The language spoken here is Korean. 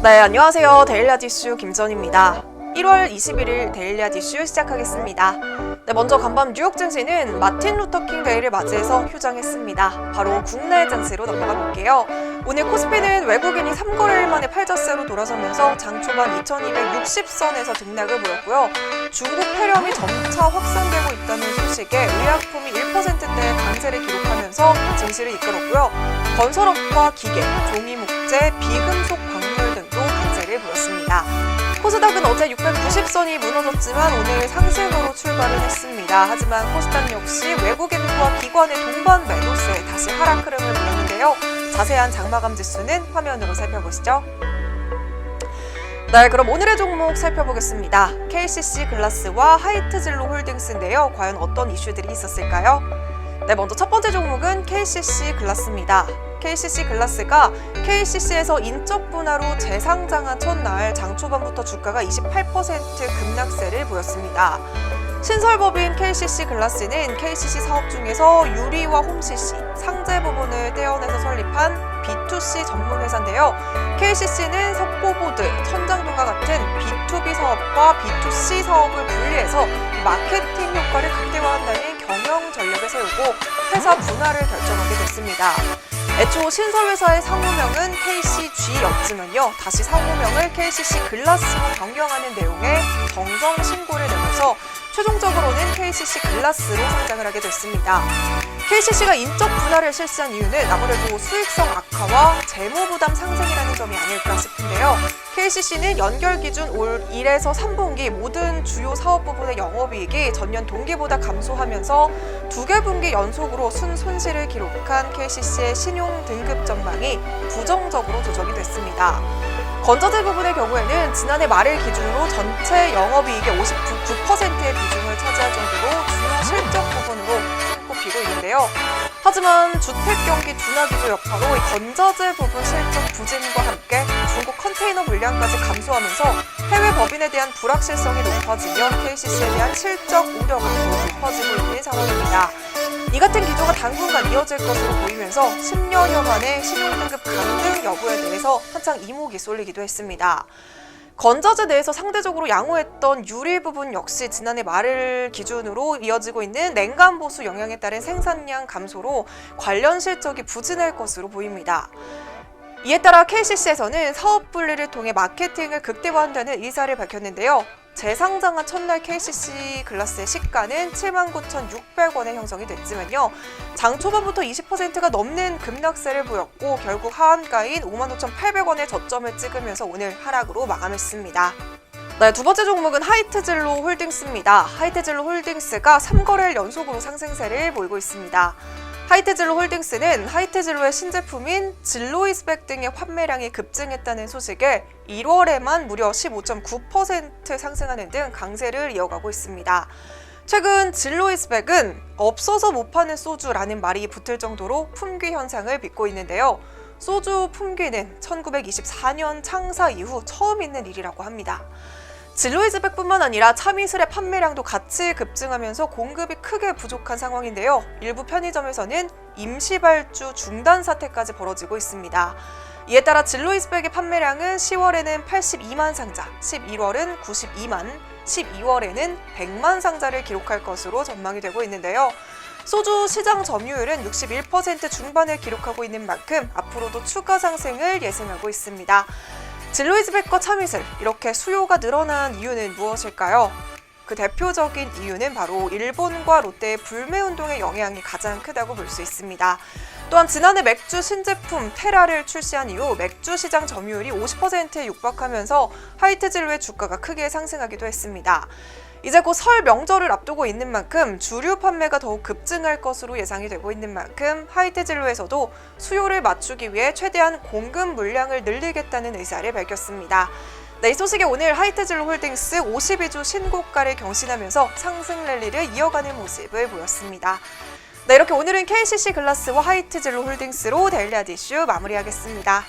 네, 안녕하세요. 데일리앗 이슈 김전입니다. 1월 21일 데일리앗 이슈 시작하겠습니다. 네, 먼저 간밤 뉴욕 증시는 마틴 루터킹 데이를 맞이해서 휴장했습니다. 바로 국내 증시로 넘어가 볼게요. 오늘 코스피는 외국인이 3거래일 만에 팔자세로 돌아서면서 장 초반 2260선에서 등락을 보였고요. 중국 폐렴이 점차 확산되고 있다는 소식에 의약품이 1%대 강세를 기록하면서 증시를 이끌었고요. 건설업과 기계, 종이목재, 비금속 광물 등도 강세를 보였습니다. 코스닥은 어제 690선이 무너졌지만 오늘 상승으로 출발을 했습니다. 하지만 코스닥 역시 외국인과 기관의 동반 매도세에 다시 하락 흐름을 보였는데요. 자세한 장마감 지수는 화면으로 살펴보시죠. 네, 그럼 오늘의 종목 살펴보겠습니다. KCC 글라스와 하이트진로 홀딩스인데요. 과연 어떤 이슈들이 있었을까요? 네, 먼저 첫 번째 종목은 KCC 글라스입니다. KCC 글라스가 KCC에서 인적 분할로 재상장한 첫날 장 초반부터 주가가 28% 급락세를 보였습니다. 신설법인 KCC 글라스는 KCC 사업 중에서 유리와 홈CC, 상제 부분을 떼어내서 설립한 B2C 전문 회사인데요. KCC는 석고보드, 천장등과 같은 B2B 사업과 B2C 사업을 분리해서 마케팅 효과를 극대화한다는 경영 전략을 세우고 회사 분할을 결정하게 됐습니다. 애초 신설회사의 상호명은 KCG였지만요. 다시 상호명을 KCC 글라스로 변경하는 내용의 정정 신고를 내면서 최종적으로는 KCC 글라스로 상장을 하게 됐습니다. KCC가 인적 분할을 실시한 이유는 아무래도 수익성 악화와 재무 부담 상승이라는 점이 아닐까 싶은데요. KCC는 연결 기준 올 1에서 3분기 모든 주요 사업 부분의 영업이익이 전년 동기보다 감소하면서 2개 분기 연속으로 순손실을 기록한 KCC의 신용 등급 전망이 부정적으로 조정이 됐습니다. 건자재 부분의 경우에는 지난해 말일 기준으로 전체 영업이익의 59%의 비중을 차지할 정도로 주요 실적 부분으로 손꼽히고 있는데요. 하지만 주택 경기 둔화 기조 여파로 건자재 부분 실적 부진과 함께 중국 컨테이너 물량까지 감소하면서 해외 법인에 대한 불확실성이 높아지며 KCC에 대한 실적 우려가 더욱 높아지고 있는 상황입니다. 이 같은 기조가 당분간 이어질 것으로 보이면서 10년여 만에 신용등급 강등 여부에 대해서 한창 이목이 쏠리기도 했습니다. 건자재 내에서 상대적으로 양호했던 유리 부분 역시 지난해 말을 기준으로 이어지고 있는 냉간 보수 영향에 따른 생산량 감소로 관련 실적이 부진할 것으로 보입니다. 이에 따라 KCC에서는 사업 분리를 통해 마케팅을 극대화한다는 의사를 밝혔는데요. 재상장한 첫날 KCC 글라스의 시가는 79,600원에 형성이 됐지만요. 장 초반부터 20%가 넘는 급락세를 보였고 결국 하한가인 55,800원의 저점을 찍으면서 오늘 하락으로 마감했습니다. 네, 두 번째 종목은 하이트진로 홀딩스입니다. 하이트진로 홀딩스가 3거래일 연속으로 상승세를 보이고 있습니다. 하이트진로 홀딩스는 하이트진로의 신제품인 진로이스백 등의 판매량이 급증했다는 소식에 1월에만 무려 15.9% 상승하는 등 강세를 이어가고 있습니다. 최근 진로이스백은 없어서 못 파는 소주라는 말이 붙을 정도로 품귀 현상을 빚고 있는데요. 소주 품귀는 1924년 창사 이후 처음 있는 일이라고 합니다. 진로이즈백뿐만 아니라 참이슬의 판매량도 같이 급증하면서 공급이 크게 부족한 상황인데요. 일부 편의점에서는 임시 발주 중단 사태까지 벌어지고 있습니다. 이에 따라 진로이즈백의 판매량은 10월에는 82만 상자, 11월은 92만, 12월에는 100만 상자를 기록할 것으로 전망이 되고 있는데요. 소주 시장 점유율은 61% 중반을 기록하고 있는 만큼 앞으로도 추가 상승을 예상하고 있습니다. 진로이즈백과 참이슬, 이렇게 수요가 늘어난 이유는 무엇일까요? 그 대표적인 이유는 바로 일본과 롯데의 불매운동의 영향이 가장 크다고 볼 수 있습니다. 또한 지난해 맥주 신제품 테라를 출시한 이후 맥주 시장 점유율이 50%에 육박하면서 하이트진로의 주가가 크게 상승하기도 했습니다. 이제 곧 설 명절을 앞두고 있는 만큼 주류 판매가 더욱 급증할 것으로 예상이 되고 있는 만큼 하이트진로에서도 수요를 맞추기 위해 최대한 공급 물량을 늘리겠다는 의사를 밝혔습니다. 네, 이 소식에 오늘 하이트진로 홀딩스 52주 신고가를 경신하면서 상승 랠리를 이어가는 모습을 보였습니다. 네, 이렇게 오늘은 KCC 글라스와 하이트진로 홀딩스로 데일리앗 이슈 마무리하겠습니다.